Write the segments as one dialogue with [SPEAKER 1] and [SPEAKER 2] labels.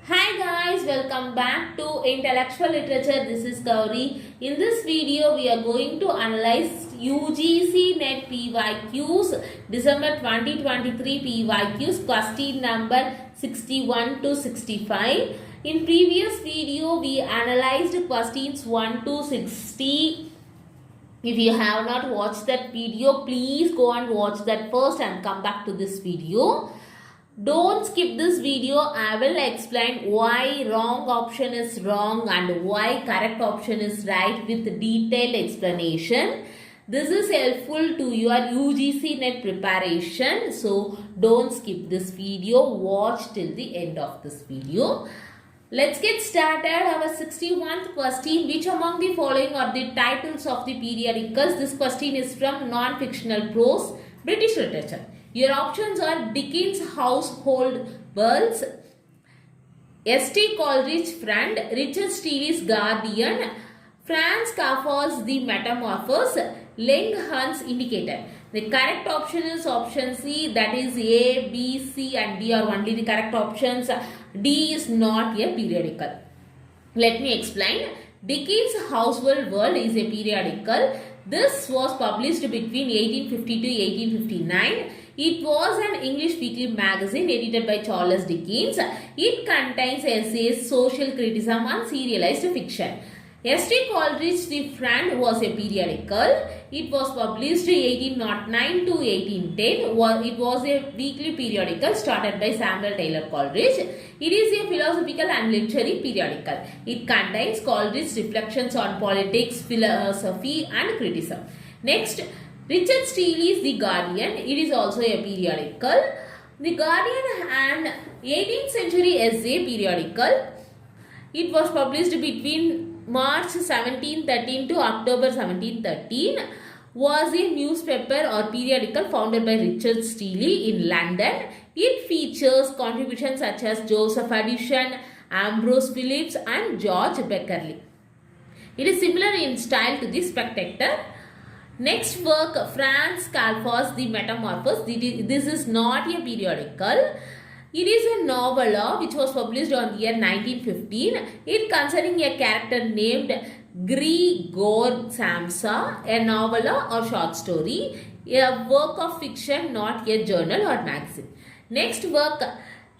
[SPEAKER 1] Hi guys, welcome back to Intellectual Literature. This is Gauri. In this video, we are going to analyze UGC NET PYQs, December 2023 PYQs, question number 61 to 65. In previous video, we analyzed questions 1 to 60. If you have not watched that video, please go and watch that first and come back to this video. Don't skip this video. I will explain why wrong option is wrong and why correct option is right with detailed explanation. This is helpful to your UGC NET preparation. So don't skip this video. Watch till the end of this video. Let's get started. Our 61st question. Which among the following are the titles of the periodicals? This question is from non-fictional prose, British literature. Your options are Dickens' Household Words, S.T. Coleridge's Friend, Richard Steele's Guardian, Franz Kafka's The Metamorphose, Ling Hunt's Indicator. The correct option is option C, that is A, B, C and D are only the correct options. D is not a periodical. Let me explain. Dickens' Household World is a periodical. This was published between 1850 to 1859. It was an English weekly magazine edited by Charles Dickens. It contains essays, social criticism and serialized fiction. S.T. Coleridge's The Friend was a periodical. It was published 1809 to 1810. It was a weekly periodical started by Samuel Taylor Coleridge. It is a philosophical and literary periodical. It contains Coleridge's reflections on politics, philosophy and criticism. Next, Richard Steele's The Guardian. It is also a periodical. The Guardian, an 18th century essay periodical. It was published between March 1713 to October 1713. Was a newspaper or periodical founded by Richard Steele in London. It features contributions such as Joseph Addison, Ambrose Phillips and George Beckerley. It is similar in style to The Spectator. Next work, Franz Kafka's The Metamorphose. This is not a periodical. It is a novella which was published on the year 1915. It concerning a character named Grigor Samsa, a novella or short story, a work of fiction, not a journal or magazine. Next work,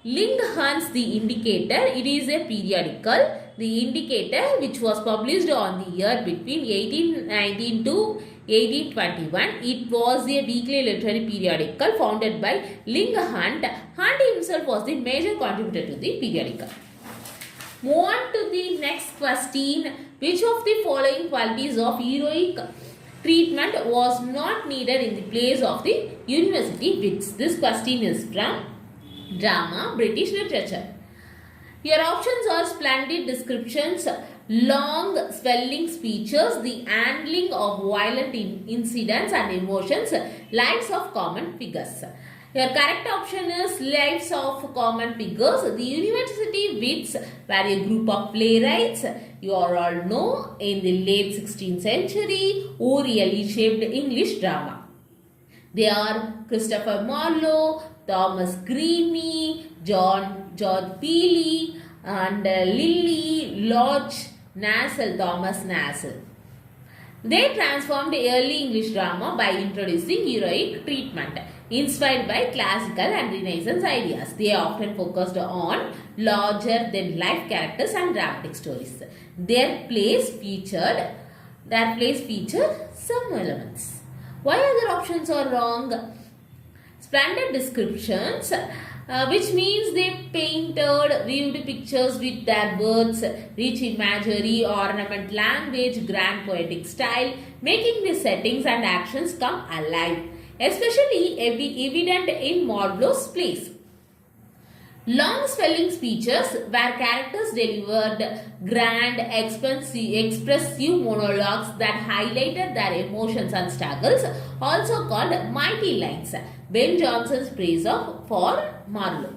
[SPEAKER 1] Ling Hunt's The Indicator. It is a periodical. The Indicator, which was published on the year between 1819 to 1821. It was a weekly literary periodical founded by Ling Hunt. Hunt himself was the major contributor to the periodical. Move on to the next question. Which of the following qualities of heroic treatment was not needed in the plays of the university wits? This question is from Drama, British Literature. Your options are splendid descriptions, long swelling speeches, the handling of violent incidents and emotions, lives of common figures. Your correct option is lives of common figures. The university wits were a group of playwrights, you all know, in the late 16th century who really shaped English drama. They are Christopher Marlowe, Thomas Greene, George Peele and Lily Lodge Nassel, Thomas Nassel. They transformed early English drama by introducing heroic treatment, inspired by classical and Renaissance ideas. They often focused on larger-than-life characters and dramatic stories. Their plays featured some elements. Why other options are wrong? Splendid descriptions, which means they painted vivid pictures with their words, rich imagery, ornament, language, grand poetic style, making the settings and actions come alive, especially evident in Marlowe's plays. Long swelling speeches where characters delivered grand, expressive monologues that highlighted their emotions and struggles, also called mighty lines. Ben Jonson's praise for Marlowe.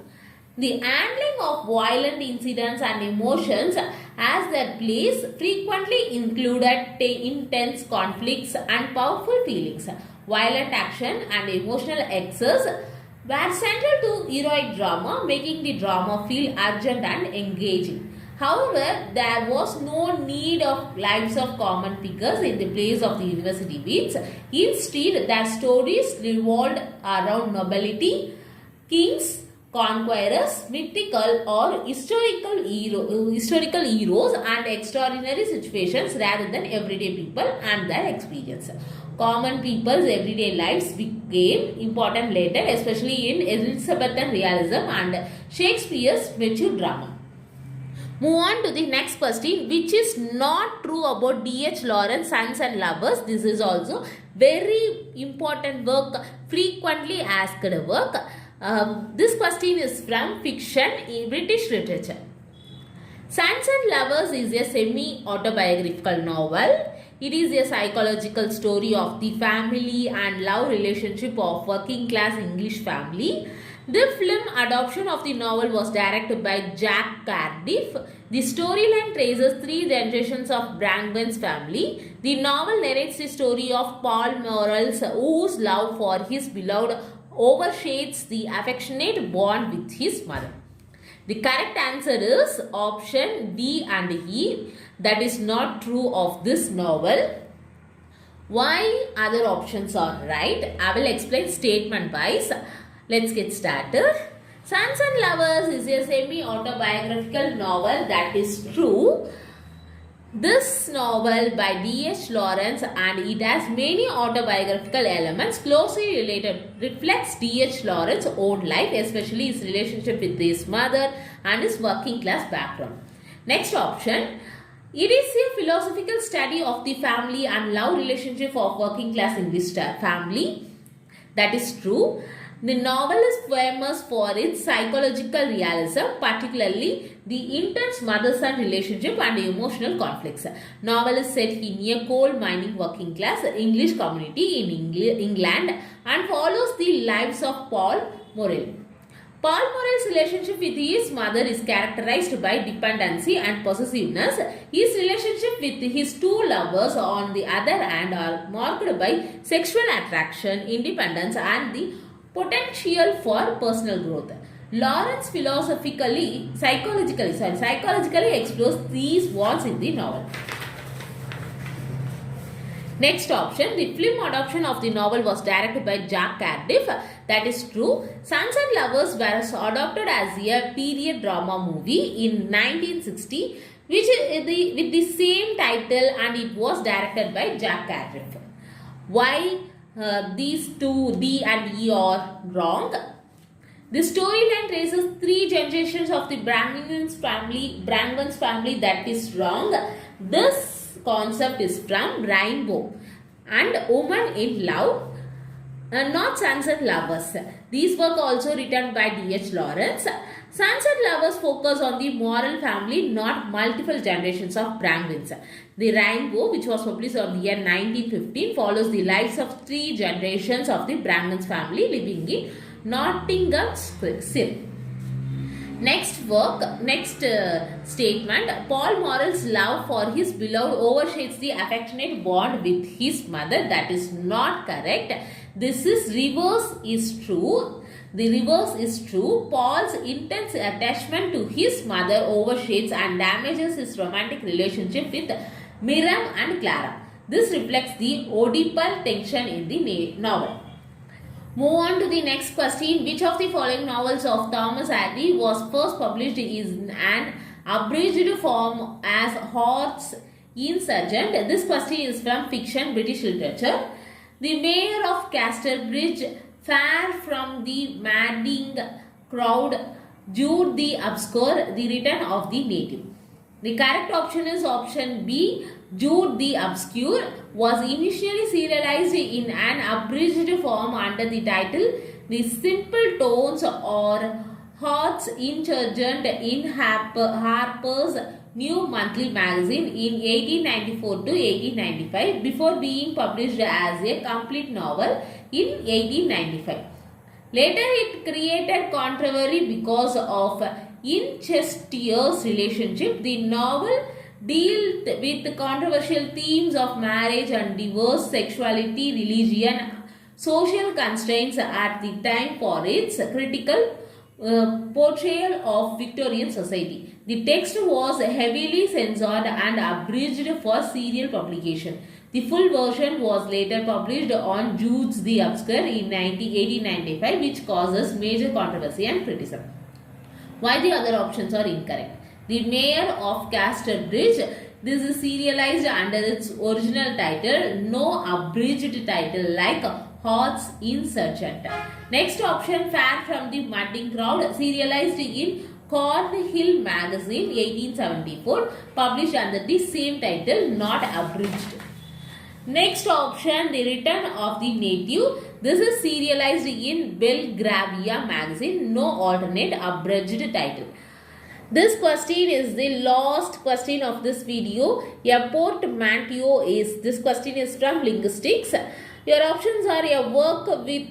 [SPEAKER 1] The handling of violent incidents and emotions as their plays frequently included intense conflicts and powerful feelings. Violent action and emotional excess were central to heroic drama, making the drama feel urgent and engaging. However, there was no need of lives of common figures in the place of the university beats. Instead, their stories revolved around nobility, kings, conquerors, mythical or historical heroes and extraordinary situations rather than everyday people and their experience. Common people's everyday lives became important later, especially in Elizabethan realism and Shakespeare's mature drama. Move on to the next question, which is not true about D.H. Lawrence Sons and Lovers. This is also very important work, frequently asked work. This question is from fiction in British literature. Sons and Lovers is a semi-autobiographical novel. It is a psychological story of the family and love relationship of working class English family. The film adaptation of the novel was directed by Jack Cardiff. The storyline traces three generations of Brangwen's family. The novel narrates the story of Paul Morrell's, whose love for his beloved overshades the affectionate bond with his mother. The correct answer is option D and E. That is not true of this novel. Why other options are right? I will explain statement wise. Let's get started. Sons and Lovers is a semi-autobiographical novel. That is true. This novel by D.H. Lawrence, and it has many autobiographical elements closely related, reflects D.H. Lawrence's own life, especially his relationship with his mother and his working class background. Next option. It is a philosophical study of the family and love relationship of working class English family. That is true. The novel is famous for its psychological realism, particularly the intense mother-son relationship and emotional conflicts. Novel is set in a coal mining working class English community in England and follows the lives of Paul Morrell. Paul Morrell's relationship with his mother is characterized by dependency and possessiveness. His relationship with his two lovers, on the other hand, are marked by sexual attraction, independence, and the potential for personal growth. Lawrence psychologically explores these wants in the novel. Next option, the film adaptation of the novel was directed by Jack Cardiff. That is true. Sons and Lovers was adapted as a period drama movie in 1960, with the same title, and it was directed by Jack Cardiff. Why these two D and E are wrong? The storyline traces three generations of the Brangwen's family. That is wrong. This concept is from Rainbow and Woman in Love, not Sons and Lovers. These were also written by D.H. Lawrence. Sons and Lovers focus on the Morrell family, not multiple generations of Brangwens. The Rainbow, which was published on the year 1915, follows the lives of three generations of the Brangwens family living in Nottinghamshire. Next statement. Paul Morrell's love for his beloved overshades the affectionate bond with his mother. That is not correct. This is reverse is true. The reverse is true. Paul's intense attachment to his mother overshades and damages his romantic relationship with Miriam and Clara. This reflects the Oedipal tension in the novel. Move on to the next question. Which of the following novels of Thomas Hardy was first published in an abridged form as Heart's Insurgent? This question is from fiction, British literature. The Mayor of Casterbridge, Far from the Madding Crowd, Jude the Obscure, The Return of the Native. The correct option is option B. Jude the Obscure was initially serialized in an abridged form under the title The Simple Tones or Heart's Insurgent in Harper's New Monthly Magazine in 1894 to 1895 before being published as a complete novel in 1895. Later it created controversy because of incestuous relationship. The novel dealt with controversial themes of marriage and divorce, sexuality, religion, social constraints at the time for its critical portrayal of Victorian society. The text was heavily censored and abridged for serial publication. The full version was later published on Jude's the Obscure in 1895, which causes major controversy and criticism. Why the other options are incorrect? The Mayor of Casterbridge. This is serialized under its original title, no abridged title like Horse in Sergeant. Next option, Fair from the Mudding Crowd, serialized in Cornhill Magazine 1874, published under the same title, not abridged. Next option, The Return of the Native. This is serialized in Belgravia Magazine, no alternate abridged title. This question is the last question of this video. A portmanteau is, this question is from linguistics. Your options are a work which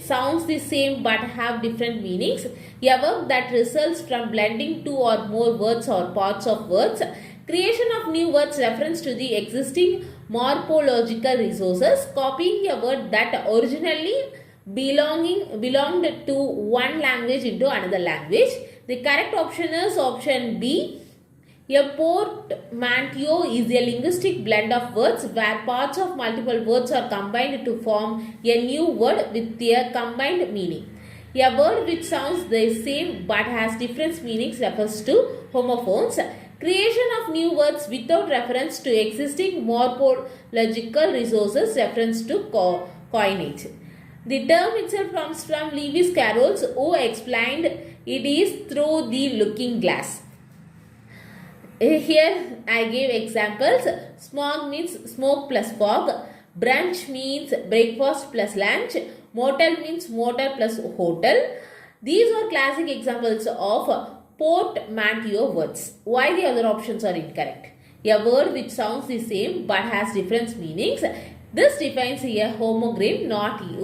[SPEAKER 1] sounds the same but have different meanings, a work that results from blending two or more words or parts of words, creation of new words, reference to the existing morphological resources, copying a word that originally belonged to one language into another language. The correct option is option B. A portmanteau is a linguistic blend of words where parts of multiple words are combined to form a new word with a combined meaning. A word which sounds the same but has different meanings refers to homophones. Creation of new words without reference to existing morphological resources, reference to coinage. The term itself comes from Lewis Carroll, who explained it is through the looking glass. Here I gave examples. Smog means smoke plus fog. Brunch means breakfast plus lunch. Motel means motel plus hotel. These are classic examples of portmanteau words. Why the other options are incorrect? A word which sounds the same but has different meanings. This defines a homonym, not a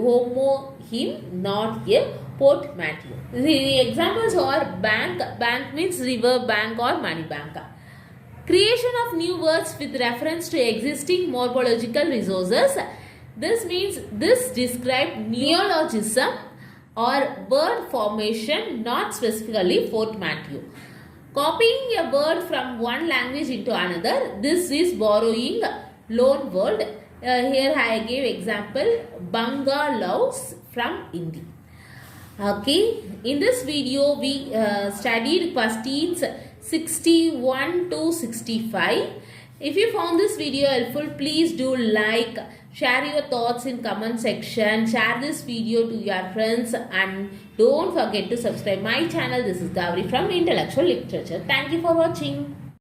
[SPEAKER 1] portmanteau. The examples are bank. Bank means river bank or money bank. Creation of new words with reference to existing morphological resources. This means this describes neologism or word formation, not specifically portmanteau. Copying a word from one language into another. This is borrowing loan word. Here I gave example bungalows from Hindi. Okay, in this video we studied questions 61 to 65. If you found this video helpful, please do like, share your thoughts in comment section, share this video to your friends, and don't forget to subscribe my channel. This is Gauri from Intellectual Literature. Thank you for watching.